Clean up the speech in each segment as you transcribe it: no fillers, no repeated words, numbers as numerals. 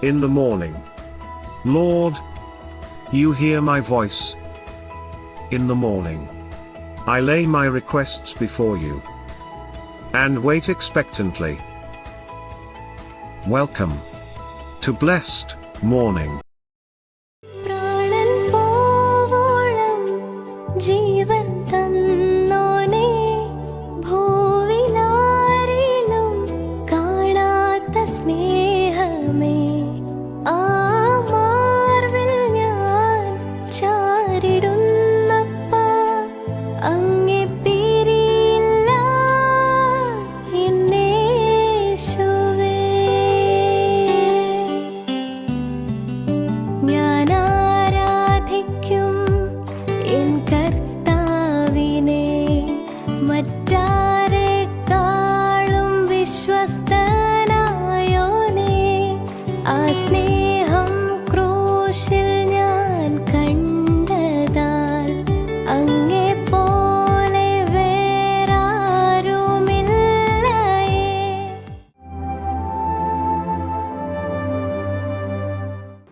in the morning. Lord, you hear my voice. In the morning, I lay my requests before you and wait expectantly. Welcome to Blessed Morning.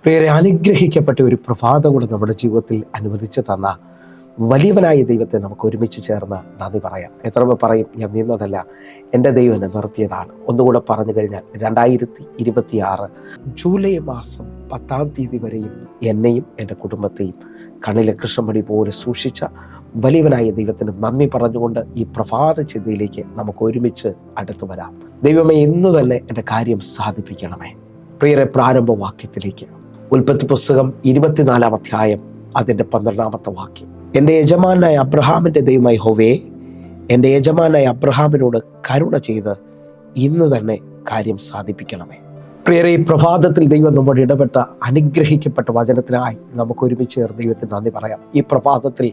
പ്രിയരെ, അനുഗ്രഹിക്കപ്പെട്ട ഒരു പ്രഭാതം കൂടെ നമ്മുടെ ജീവിതത്തിൽ അനുവദിച്ചു തന്ന വലിയവനായ ദൈവത്തെ നമുക്ക് ഒരുമിച്ച് ചേർന്ന് നന്ദി പറയാം. എത്ര പറയും, ഞാൻ നിന്നതല്ല, എൻ്റെ ദൈവം എന്നെ നിർത്തിയതാണ്. ഒന്നുകൂടെ പറഞ്ഞു കഴിഞ്ഞാൽ 2026 ജൂലൈ മാസം 10 തീയതി വരെയും എന്നെയും എൻ്റെ കുടുംബത്തെയും കണ്ണിലെ കൃഷ്ണമണി പോലെ സൂക്ഷിച്ച വലിയവനായ ദൈവത്തിന് നന്ദി പറഞ്ഞുകൊണ്ട് ഈ പ്രഭാത ചിന്തയിലേക്ക് നമുക്ക് ഒരുമിച്ച് അടുത്തു വരാം. ദൈവമേ, ഇന്നു തന്നെ എൻ്റെ കാര്യം സാധിപ്പിക്കണമേ. പ്രിയരെ, പ്രാരംഭ വാക്യത്തിലേക്ക് ഉൽപ്പത്തി പുസ്തകം 24-ാം അധ്യായം അതിൻ്റെ 12-ാമത്തെ വാക്യം. എൻ്റെ യജമാനായ അബ്രഹാമിൻ്റെ ദൈവമായ യഹോവേ, എൻ്റെ യജമാനായ അബ്രഹാമിനോട് കരുണ ചെയ്ത് ഇന്ന് തന്നെ കാര്യം സാധിപ്പിക്കണമേ. പ്രിയരെ, ഈ പ്രഭാതത്തിൽ ദൈവം നമ്മുടെ ഇടപെട്ട അനുഗ്രഹിക്കപ്പെട്ട വചനത്തിനായി നമുക്ക് ഒരുമിച്ച് ദൈവത്തിന് നന്ദി പറയാം. ഈ പ്രഭാതത്തിൽ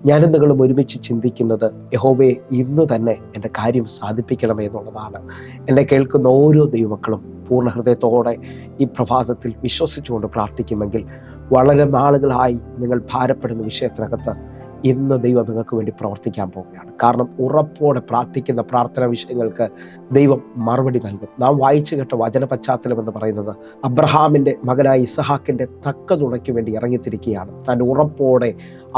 ഞാനും നിങ്ങളും ഒരുമിച്ച് ചിന്തിക്കുന്നത്, യഹോവേ, ഇന്ന് തന്നെ എൻ്റെ കാര്യം സാധിപ്പിക്കണമേ എന്നുള്ളതാണ്. എന്നെ കേൾക്കുന്ന ഓരോ ദൈവമക്കളും പൂർണ്ണ ഹൃദയത്തോടെ ഈ പ്രഭാതത്തിൽ വിശ്വസിച്ചുകൊണ്ട് പ്രാർത്ഥിക്കുമെങ്കിൽ വളരെ നാളുകളായി നിങ്ങൾ ഭാരപ്പെടുന്ന വിഷയത്തിനകത്ത് ഇന്ന് ദൈവം നിങ്ങൾക്ക് വേണ്ടി പ്രവർത്തിക്കാൻ പോവുകയാണ്. കാരണം ഉറപ്പോടെ പ്രാർത്ഥിക്കുന്ന പ്രാർത്ഥനാ വിഷയങ്ങൾക്ക് ദൈവം മറുപടി നൽകും. നാം വായിച്ചു കേട്ട വചന പശ്ചാത്തലം എന്ന് പറയുന്നത് അബ്രഹാമിൻ്റെ മകനായ ഇസഹാക്കിൻ്റെ തക്ക തുണയ്ക്ക് വേണ്ടി ഇറങ്ങിത്തിരിക്കുകയാണ്. താൻ ഉറപ്പോടെ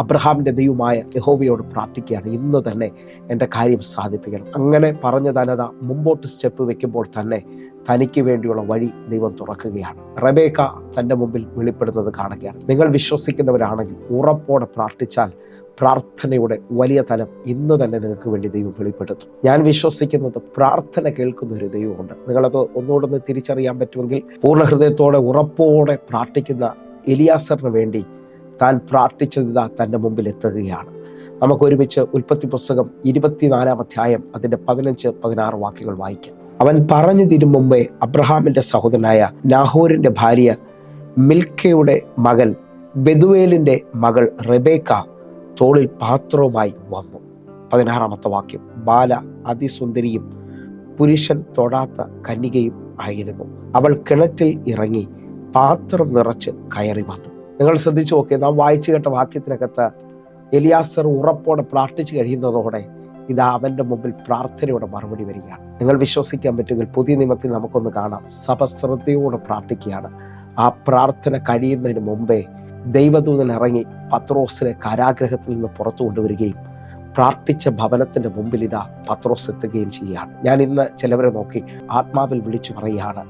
അബ്രഹാമിൻ്റെ ദൈവമായ യഹോവയോട് പ്രാർത്ഥിക്കുകയാണ്, ഇന്ന് തന്നെ എൻ്റെ കാര്യം സാധിപ്പിക്കണം. അങ്ങനെ പറഞ്ഞ തനത മുമ്പോട്ട് സ്റ്റെപ്പ് വെക്കുമ്പോൾ തന്നെ തനിക്ക് വേണ്ടിയുള്ള വഴി ദൈവം തുറക്കുകയാണ്. റെബേക്ക തൻ്റെ മുമ്പിൽ വെളിപ്പെടുന്നത് കാണുകയാണ്. നിങ്ങൾ വിശ്വസിക്കുന്നവരാണെങ്കിൽ ഉറപ്പോടെ പ്രാർത്ഥിച്ചാൽ പ്രാർത്ഥനയുടെ വലിയ തലം ഇന്ന് തന്നെ നിങ്ങൾക്ക് വേണ്ടി ദൈവം വെളിപ്പെടുത്തും. ഞാൻ വിശ്വസിക്കുന്നത് പ്രാർത്ഥന കേൾക്കുന്ന ഒരു ദൈവമുണ്ട്. നിങ്ങളത് ഒന്നുകൂടെ തിരിച്ചറിയാൻ പറ്റുമെങ്കിൽ പൂർണ്ണ ഹൃദയത്തോടെ ഉറപ്പോടെ പ്രാർത്ഥിക്കുന്ന എലിയാസറിന് വേണ്ടി താൻ പ്രാർത്ഥിച്ചത് തൻ്റെ മുമ്പിൽ എത്തുകയാണ്. നമുക്കൊരുമിച്ച് ഉൽപ്പത്തി പുസ്തകം 24-ാം അധ്യായം അതിൻ്റെ 15-16 വാക്യങ്ങൾ വായിക്കാം. അവൻ പറഞ്ഞു തീരും മുമ്പേ അബ്രഹാമിൻ്റെ സഹോദരനായ നാഹോരിൻ്റെ ഭാര്യ മിൽക്കയുടെ മകൻ ബെതുവേലിൻ്റെ മകൾ റെബേക്ക തോളിൽ പാത്രവുമായി വന്നു. 16-ാമത്തെ വാക്യം. ബാല അതിസുന്ദരിയും പുരുഷൻ തൊടാത്ത കന്യകയും ആയിരുന്നു. അവൾ കിണറ്റിൽ ഇറങ്ങി പാത്രം നിറച്ച് കയറി വന്നു. നിങ്ങൾ ശ്രദ്ധിച്ചു നോക്കിയാൽ നാം വായിച്ചു കേട്ട വാക്യത്തിനകത്ത് എലിയാസർ ഉറപ്പോടെ പ്രാർത്ഥിച്ചു കഴിയുന്നതോടെ ഇതാ അവൻ്റെ മുമ്പിൽ പ്രാർത്ഥനയോടെ മറുപടി വരികയാണ്. നിങ്ങൾ വിശ്വസിക്കാൻ പറ്റുമെങ്കിൽ പുതിയ നിയമത്തിൽ നമുക്കൊന്ന് കാണാം. സഭ ശ്രദ്ധയോടെ പ്രാർത്ഥിക്കുകയാണ്. ആ പ്രാർത്ഥന കഴിയുന്നതിന് മുമ്പേ ദൈവദൂതൻ ഇറങ്ങി പത്രോസിനെ കാരാഗ്രഹത്തിൽ നിന്ന് പുറത്തു കൊണ്ടുവരികയും പ്രാർത്ഥിച്ച ഭവനത്തിൻ്റെ മുമ്പിൽ ഇതാ പത്രോസ് എത്തുകയും ചെയ്യുകയാണ്. ഞാൻ ഇന്ന് ചിലവരെ നോക്കി ആത്മാവിൽ വിളിച്ചു പറയുകയാണ്,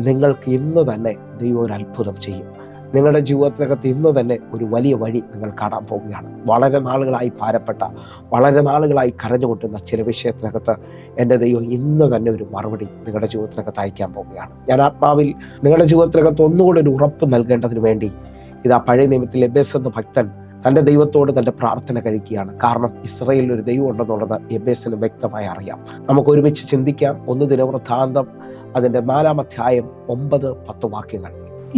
നിങ്ങൾക്ക് ഇന്ന് തന്നെ ദൈവം ഒരു അത്ഭുതം ചെയ്യും. നിങ്ങളുടെ ജീവിതത്തിനകത്ത് ഇന്ന് തന്നെ ഒരു വലിയ വഴി നിങ്ങൾ കാണാൻ പോവുകയാണ്. വളരെ നാളുകളായി ഭാരപ്പെട്ട, വളരെ നാളുകളായി കരഞ്ഞുകൊണ്ടിരുന്ന ചില വിഷയത്തിനകത്ത് എൻ്റെ ദൈവം ഇന്ന് തന്നെ ഒരു മറുപടി നിങ്ങളുടെ ജീവിതത്തിനകത്ത് അയക്കാൻ പോവുകയാണ്. ഞാൻ ആത്മാവിൽ നിങ്ങളുടെ ജീവിതത്തിനകത്ത് ഒന്നുകൂടി ഒരു ഉറപ്പ് നൽകേണ്ടതിന് വേണ്ടി ഇതാ പഴയ നിയമത്തിൽ എബേസ് എന്ന ഭക്തൻ തൻ്റെ ദൈവത്തോട് തൻ്റെ പ്രാർത്ഥന കഴിക്കുകയാണ്. കാരണം ഇസ്രായേലിൽ ഒരു ദൈവം ഉണ്ടെന്നുള്ളത് എബേസിന് വ്യക്തമായി അറിയാം. നമുക്ക് ഒരുമിച്ച് ചിന്തിക്കാം. 1 ദിനവൃത്താന്തം അതിൻ്റെ 4-ാം അധ്യായം 9-10 വാക്യങ്ങൾ.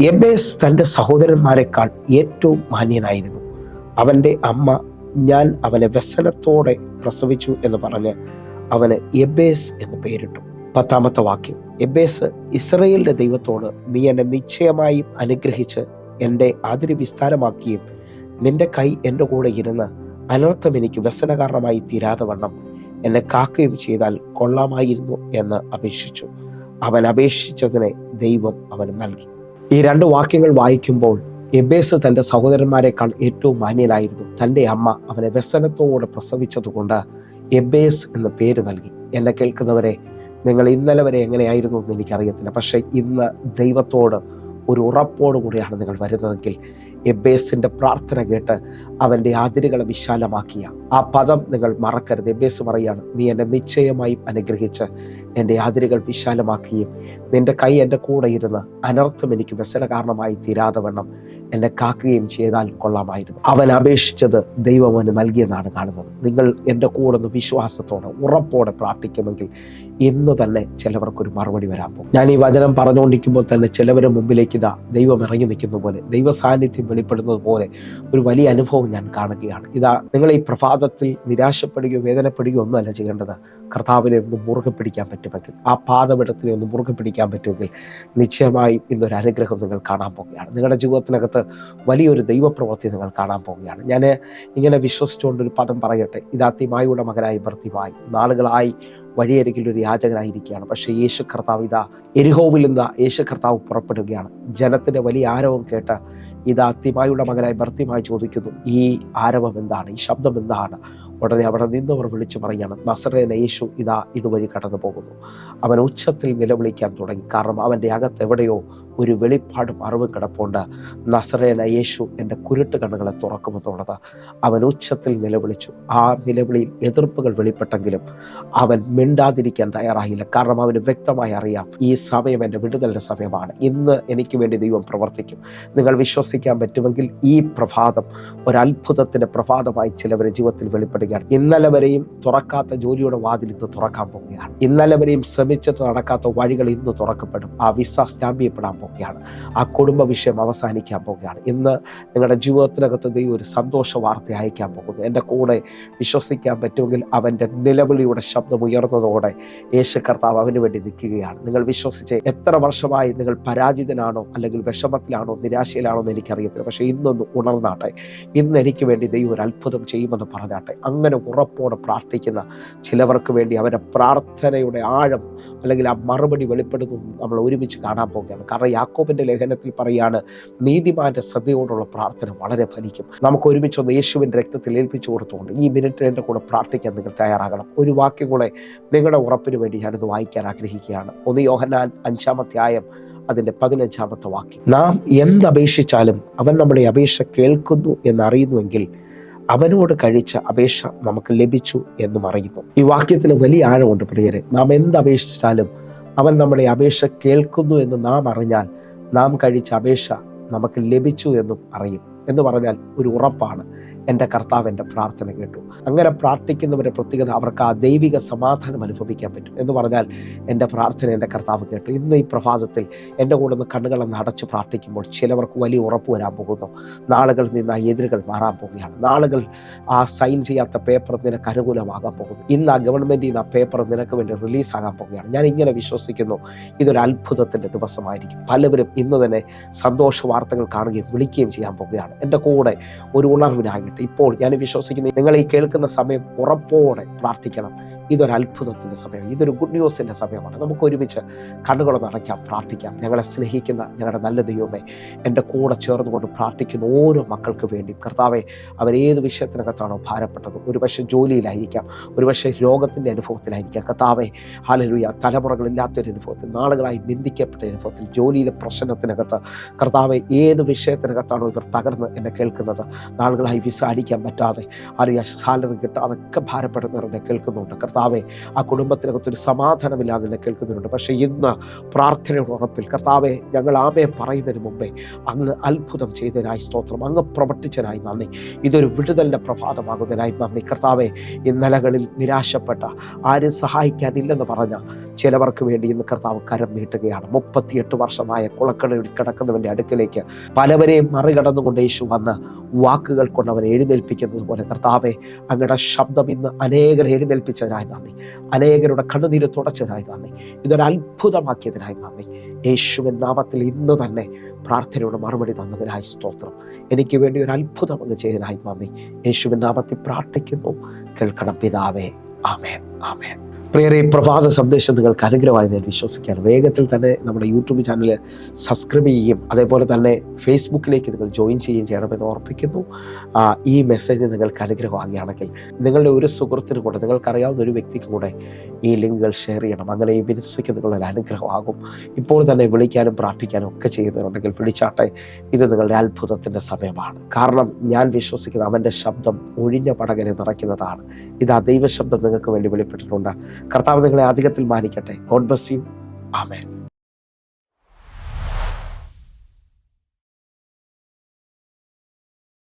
എബേസ് തൻ്റെ സഹോദരന്മാരെക്കാൾ ഏറ്റവും മാന്യനായിരുന്നു. അവൻ്റെ അമ്മ ഞാൻ അവനെ വ്യസനത്തോടെ പ്രസവിച്ചു എന്ന് പറഞ്ഞ് അവന് എബേസ് എന്ന് പേരിട്ടു. 10-ാമത്തെ വാക്യം. എബേസ് ഇസ്രായേലിൻ്റെ ദൈവത്തോട് നീ എന്നെ നിശ്ചയമായും അനുഗ്രഹിച്ച് എൻ്റെ അതിര് വിസ്താരമാക്കുകയും നിന്റെ കൈ എൻ്റെ കൂടെ ഇരുന്ന് അനർത്ഥം എനിക്ക് വ്യസന കാരണമായി തീരാതെ വണ്ണം എന്നെ കാക്കുകയും ചെയ്താൽ കൊള്ളാമായിരുന്നു എന്ന് അപേക്ഷിച്ചു. അവൻ അപേക്ഷിച്ചതിനെ ദൈവം അവന് നൽകി. ഈ 2 വാക്യങ്ങൾ വായിക്കുമ്പോൾ എബേസ് തൻ്റെ സഹോദരന്മാരെക്കാൾ ഏറ്റവും മാന്യനായിരുന്നു. തൻ്റെ അമ്മ അവനെ വ്യസനത്തോടെ പ്രസവിച്ചതുകൊണ്ട് എബേസ് എന്ന പേര് നൽകി. എന്നെ കേൾക്കുന്നവരെ, നിങ്ങൾ ഇന്നലെ വരെ എങ്ങനെയായിരുന്നു എന്ന് എനിക്കറിയത്തില്ല. പക്ഷേ ഇന്ന് ദൈവത്തോട് ഒരു ഉറപ്പോടുകൂടിയാണ് നിങ്ങൾ വരുന്നതെങ്കിൽ എബേസിൻ്റെ പ്രാർത്ഥന കേട്ട് അവൻ്റെ അതിരുകളെ വിശാലമാക്കിയ ആ പദം നിങ്ങൾ മറക്കരുത്. എബേസ് പറയാണ്, നീ എന്നെ നിശ്ചയമായും അനുഗ്രഹിച്ച് എൻ്റെ അതിരുകൾ വിശാലമാക്കുകയും നിൻ്റെ കൈ എൻ്റെ കൂടെ ഇരുന്ന് അനർത്ഥം എനിക്ക് വ്യസന കാരണമായി തീരാതെ വണ്ണം എന്നെ കാക്കുകയും ചെയ്താൽ കൊള്ളാമായിരുന്നു. അവൻ അപേക്ഷിച്ചത് ദൈവം അവന് നൽകിയെന്നാണ് കാണുന്നത്. നിങ്ങൾ എൻ്റെ കൂടെ ഒന്ന് വിശ്വാസത്തോടെ ഉറപ്പോടെ പ്രാർത്ഥിക്കുമെങ്കിൽ ഇന്ന് തന്നെ ചിലവർക്കൊരു മറുപടി വരാൻ പോകും. ഞാൻ ഈ വചനം പറഞ്ഞുകൊണ്ടിരിക്കുമ്പോൾ തന്നെ ചിലവരുടെ മുമ്പിലേക്ക് ഇതാ ദൈവം ഇറങ്ങി നിൽക്കുന്ന പോലെ, ദൈവ സാന്നിധ്യം വെളിപ്പെടുന്നത് പോലെ ഒരു വലിയ അനുഭവം ഞാൻ കാണുകയാണ്. ഇതാ നിങ്ങൾ ഈ പ്രഭാതത്തിൽ നിരാശപ്പെടുകയോ വേദനപ്പെടുകയോ ഒന്നുമല്ല ചെയ്യേണ്ടത്. കർത്താവിനെ ഒന്ന് മുറുകെ പിടിക്കാൻ പറ്റുമെങ്കിൽ, ആ പാദപീഠത്തിനെ ഒന്ന് മുറുകെ പിടിക്കാൻ പറ്റുമെങ്കിൽ നിശ്ചയമായും ഇന്നൊരു അനുഗ്രഹം നിങ്ങൾ കാണാൻ പോകുകയാണ്. നിങ്ങളുടെ ജീവിതത്തിനകത്ത് വലിയൊരു ദൈവപ്രവൃത്തി നിങ്ങൾ കാണാൻ പോകുകയാണ്. ഞാൻ ഇങ്ങനെ വിശ്വസിച്ചുകൊണ്ടൊരു പദം പറയട്ടെ. ഇതാ തിമായിയുടെ മകനായി ഭർത്തിമായി നാളുകളായി വഴിയരികിൽ ഒരു യാചകനായിരിക്കുകയാണ്. പക്ഷേ യേശു കർത്താവ് ഇതാ എരിഹോവിൽ നിന്ന് യേശു കർത്താവ് പുറപ്പെടുകയാണ്. ജനത്തിൻ്റെ വലിയ ആരവം കേട്ട് ഇതാ തിമായിയുടെ മകനായി ഭർത്തിമായി ചോദിക്കുന്നു, ഈ ആരവം എന്താണ്? ഈ ശബ്ദം എന്താണ്? ഉടനെ അവിടെ നിന്നവർ വിളിച്ചു പറയുകയാണ്, നസറേന യേശു ഇതാ ഇതുവഴി കടന്നു പോകുന്നു. അവൻ ഉച്ചത്തിൽ നിലവിളിക്കാൻ തുടങ്ങി. കാരണം അവൻ്റെ അകത്ത് എവിടെയോ ഒരു വെളിപ്പാടും അറിവും കിടപ്പുണ്ട്. നസറേന യേശു എൻ്റെ കുരുട്ട് കണ്ണുകളെ തുറക്കുമെന്നുള്ളത് അവൻ ഉച്ചത്തിൽ നിലവിളിച്ചു. ആ നിലവിളിയിൽ എതിർപ്പുകൾ വെളിപ്പെട്ടെങ്കിലും അവൻ മിണ്ടാതിരിക്കാൻ തയ്യാറായില്ല. കാരണം അവന് വ്യക്തമായി അറിയാം, ഈ സമയം എൻ്റെ വിടുതലിൻ്റെ സമയമാണ്. ഇന്ന് എനിക്ക് വേണ്ടി ദൈവം പ്രവർത്തിക്കും. നിങ്ങൾ വിശ്വസിക്കാൻ പറ്റുമെങ്കിൽ ഈ പ്രഭാതം ഒരത്ഭുതത്തിൻ്റെ പ്രഭാതമായി ചിലവരുടെ ജീവിതത്തിൽ വെളിപ്പെടുകയാണ്. ഇന്നലെ വരെയും തുറക്കാത്ത ജോലിയുടെ വാതിൽ ഇന്ന് തുറക്കാൻ പോവുകയാണ്. ഇന്നലെ വരെയും ശ്രമിച്ചിട്ട് നടക്കാത്ത വഴികൾ ഇന്ന് തുറക്കപ്പെടും. ആ വിസ സ്റ്റാമ്പ് ചെയ്യപ്പെടാൻ പോവുകയാണ്. ആ കുടുംബ വിഷയം അവസാനിക്കാൻ പോവുകയാണ്. ഇന്ന് നിങ്ങളുടെ ജീവിതത്തിനകത്ത് ദൈവം ഒരു സന്തോഷ വാർത്ത അയക്കാൻ പോകുന്നു. എൻ്റെ കൂടെ വിശ്വസിക്കാൻ പറ്റുമെങ്കിൽ അവൻ്റെ നിലവിളിയുടെ ശബ്ദം ഉയർന്നതോടെ യേശു കർത്താവ് അവന് വേണ്ടി നിൽക്കുകയാണ്. നിങ്ങൾ വിശ്വസിച്ച് എത്ര വർഷമായി നിങ്ങൾ പരാജിതനാണോ അല്ലെങ്കിൽ വിഷമത്തിലാണോ നിരാശയിലാണോ എന്ന് എനിക്കറിയത്തില്ല. പക്ഷേ ഇന്നൊന്ന് ഉണർന്നാട്ടെ. ഇന്ന് എനിക്ക് വേണ്ടി ദൈവം ഒരു അത്ഭുതം ചെയ്യുമെന്ന് പറഞ്ഞാട്ടെ. അങ്ങനെ ഉറപ്പോടെ പ്രാർത്ഥിക്കുന്ന ചിലവർക്ക് വേണ്ടി അവരുടെ പ്രാർത്ഥനയുടെ ആഴം അല്ലെങ്കിൽ ആ മറുപടി വെളിപ്പെടുന്നു നമ്മൾ ഒരുമിച്ച് കാണാൻ പോകുകയാണ്. കാരണം യാക്കോബിൻ്റെ ലേഖനത്തിൽ പറയാണ്, നീതിമാന്റെ ശ്രദ്ധയോടുള്ള പ്രാർത്ഥന വളരെ ഫലിക്കും. നമുക്ക് ഒരുമിച്ചൊന്ന് യേശുവിൻ്റെ രക്തത്തിൽ ഏൽപ്പിച്ചു കൊടുത്തുകൊണ്ട് ഈ മിനിറ്റ് എൻ്റെ കൂടെ പ്രാർത്ഥിക്കാൻ നിങ്ങൾ തയ്യാറാകണം. ഒരു വാക്യം കൂടെ നിങ്ങളുടെ ഉറപ്പിന് വേണ്ടി ഞാനത് വായിക്കാൻ ആഗ്രഹിക്കുകയാണ്. 1 യോഹന്നാൻ 5-ാം അധ്യായം അതിൻ്റെ 15-ാമത്തെ വാക്യം. നാം എന്തപേക്ഷിച്ചാലും അവൻ നമ്മുടെ അപേക്ഷ കേൾക്കുന്നു എന്നറിയുന്നുവെങ്കിൽ അവനോട് കഴിച്ച അപേക്ഷ നമുക്ക് ലഭിച്ചു എന്നും അറിയുന്നു. ഈ വാക്യത്തിന് വലിയ ആഴമുണ്ട് പ്രിയരെ. നാം എന്തപേക്ഷിച്ചാലും അവൻ നമ്മുടെ അപേക്ഷ കേൾക്കുന്നു എന്ന് നാം അറിഞ്ഞാൽ നാം കഴിച്ച അപേക്ഷ നമുക്ക് ലഭിച്ചു എന്നും അറിയും. എന്ന് പറഞ്ഞാൽ ഒരു ഉറപ്പാണ്, എൻ്റെ കർത്താവ് എൻ്റെ പ്രാർത്ഥന കേട്ടു. അങ്ങനെ പ്രാർത്ഥിക്കുന്നവരുടെ പ്രത്യേകത അവർക്ക് ആ ദൈവിക സമാധാനം അനുഭവിക്കാൻ പറ്റും. എന്ന് പറഞ്ഞാൽ എൻ്റെ പ്രാർത്ഥന എൻ്റെ കർത്താവ് കേട്ടു. ഇന്ന് ഈ പ്രഭാതത്തിൽ എൻ്റെ കൂടെ ഒന്ന് കണ്ണുകളൊന്ന് അടച്ച് പ്രാർത്ഥിക്കുമ്പോൾ ചിലവർക്ക് വലിയ ഉറപ്പ് വരാൻ പോകുന്നു. നാളുകളിൽ നിന്ന് ആ എതിരുകൾ മാറാൻ പോവുകയാണ്. നാളുകൾ ആ സൈൻ ചെയ്യാത്ത പേപ്പർ നിനക്ക് അനുകൂലമാകാൻ പോകുന്നു. ഇന്ന് ആ ഗവൺമെൻറ്റിൽ നിന്ന് ആ പേപ്പർ നിനക്ക് വേണ്ടി റിലീസാകാൻ പോവുകയാണ്. ഞാൻ ഇങ്ങനെ വിശ്വസിക്കുന്നു, ഇതൊരു അത്ഭുതത്തിൻ്റെ ദിവസമായിരിക്കും. പലവരും ഇന്ന് തന്നെ സന്തോഷ വാർത്തകൾ കാണുകയും വിളിക്കുകയും ചെയ്യാൻ പോവുകയാണ്. എൻ്റെ കൂടെ ഒരു ഉണർവിനായി ഇപ്പോൾ ഞാൻ വിശ്വസിക്കുന്നു, നിങ്ങൾ ഈ കേൾക്കുന്ന സമയം ഉറപ്പോടെ പ്രാർത്ഥിക്കണം. ഇതൊരു അത്ഭുതത്തിൻ്റെ സമയം, ഇതൊരു ഗുഡ് ന്യൂസിൻ്റെ സമയമാണ്. നമുക്ക് ഒരുമിച്ച് കണ്ണുകളൊന്ന് അടയ്ക്കാം, പ്രാർത്ഥിക്കാം. ഞങ്ങളെ സ്നേഹിക്കുന്ന ഞങ്ങളുടെ നല്ല ദൈവമേ, എൻ്റെ കൂടെ ചേർന്നുകൊണ്ട് പ്രാർത്ഥിക്കുന്ന ഓരോ മക്കൾക്ക് വേണ്ടി കർത്താവെ, അവരേത് വിഷയത്തിനകത്താണോ ഭാരപ്പെട്ടത്, ഒരുപക്ഷെ ജോലിയിലായിരിക്കാം, ഒരുപക്ഷെ രോഗത്തിൻ്റെ അനുഭവത്തിലായിരിക്കാം. കർത്താവെ, ഹല്ലേലൂയ, തലമുറകളില്ലാത്തൊരു അനുഭവത്തിൽ, നാളുകളായി നിന്ദിക്കപ്പെട്ട അനുഭവത്തിൽ, ജോലിയിലെ പ്രശ്നത്തിനകത്ത്, കർത്താവെ, ഏത് വിഷയത്തിനകത്താണോ ഇവർ തകർന്ന് എന്നെ കേൾക്കുന്നത്, നാളുകളായി വിസ അടിക്കാൻ പറ്റാതെ, അറിയാം സാലറി കിട്ടാതൊക്കെ ഭാരപ്പെടുന്നവർ എന്നെ കേൾക്കുന്നുണ്ട്. കർത്താവെ, ആ കുടുംബത്തിനകത്തൊരു സമാധാനമില്ലാതെ എന്നെ കേൾക്കുന്നുണ്ട്. പക്ഷേ ഇന്ന് പ്രാർത്ഥനയുടെ ഉറപ്പിൽ കർത്താവെ, ഞങ്ങൾ ആമേ പറയുന്നതിന് മുമ്പേ അങ്ങ് അത്ഭുതം ചെയ്തതിനായി സ്തോത്രം, അങ്ങ് പ്രവർത്തിച്ചതിനായി നന്ദി. ഇതൊരു വിടുതലിൻ്റെ പ്രഭാതമാകുന്നതിനായി നന്ദി. കർത്താവെ, ഇന്നലകളിൽ നിരാശപ്പെട്ട, ആരും സഹായിക്കാനില്ലെന്ന് പറഞ്ഞ ചിലവർക്ക് വേണ്ടി ഇന്ന് കർത്താവ് കരം നീട്ടുകയാണ്. 38 വർഷമായ കുളക്കടയിൽ കിടക്കുന്നവൻ്റെ അടുക്കലേക്ക് പലവരെയും മറികടന്നുകൊണ്ട് യേശു വന്ന് വാക്കുകൾ കൊണ്ട് അവൻ എഴുന്നേൽപ്പിക്കുന്നത് പോലെ കർത്താവെ, അങ്ങയുടെ ശബ്ദം ഇന്ന് അനേകരെ എഴുന്നേൽപ്പിച്ചതിനായി നന്ദി. അനേകരുടെ കണ്ണുനീര് തുടച്ചതിനായി നന്ദി. ഇതൊരു അത്ഭുതമാക്കിയതിനായി നന്ദി. യേശുവിൻ നാമത്തിൽ ഇന്ന് തന്നെ പ്രാർത്ഥനയുടെ മറുപടി തന്നതിനായി സ്തോത്രം. എനിക്ക് വേണ്ടി ഒരു അത്ഭുതം അങ്ങ് ചെയ്തതിനായി നന്ദി. യേശുവിൻ നാമത്തിൽ പ്രാർത്ഥിക്കുന്നു, കേൾക്കണം പിതാവേ. ആമേൻ, ആമേൻ. പ്രിയരെ, പ്രഭാത സന്ദേശം നിങ്ങൾക്ക് അനുഗ്രഹമായി ഞാൻ വിശ്വസിക്കുകയാണ്. വേഗത്തിൽ തന്നെ നമ്മുടെ യൂട്യൂബ് ചാനൽ സബ്സ്ക്രൈബ് ചെയ്യുകയും അതേപോലെ തന്നെ ഫേസ്ബുക്കിലേക്ക് നിങ്ങൾ ജോയിൻ ചെയ്യുകയും ചെയ്യണമെന്ന് ഓർപ്പിക്കുന്നു. ഈ മെസ്സേജ് നിങ്ങൾക്ക് അനുഗ്രഹമാകുകയാണെങ്കിൽ നിങ്ങളുടെ ഒരു സുഹൃത്തിനും കൂടെ, നിങ്ങൾക്കറിയാവുന്ന ഒരു വ്യക്തിക്കും കൂടെ ഈ ലിങ്കുകൾ ഷെയർ ചെയ്യണം. അങ്ങനെ ഈ മിനിസ്ട്രിക്ക് നിങ്ങളൊരു അനുഗ്രഹമാകും. ഇപ്പോൾ തന്നെ വിളിക്കാനും പ്രാർത്ഥിക്കാനും ഒക്കെ ചെയ്യുന്നുണ്ടെങ്കിൽ വിളിച്ചാട്ടെ. ഇത് നിങ്ങളുടെ അത്ഭുതത്തിൻ്റെ സമയമാണ്. കാരണം ഞാൻ വിശ്വസിക്കുന്ന അവൻ്റെ ശബ്ദം ഒഴിഞ്ഞ പടകനെ നിറയ്ക്കുന്നതാണ്. ഇത് ആ ദൈവശബ്ദം നിങ്ങൾക്ക് വേണ്ടി വെളിപ്പെട്ടിട്ടുണ്ട്. കർത്താവ് നിങ്ങളെ അധികത്തിൽ മാനിക്കട്ടെ. God bless you. ആമേൻ.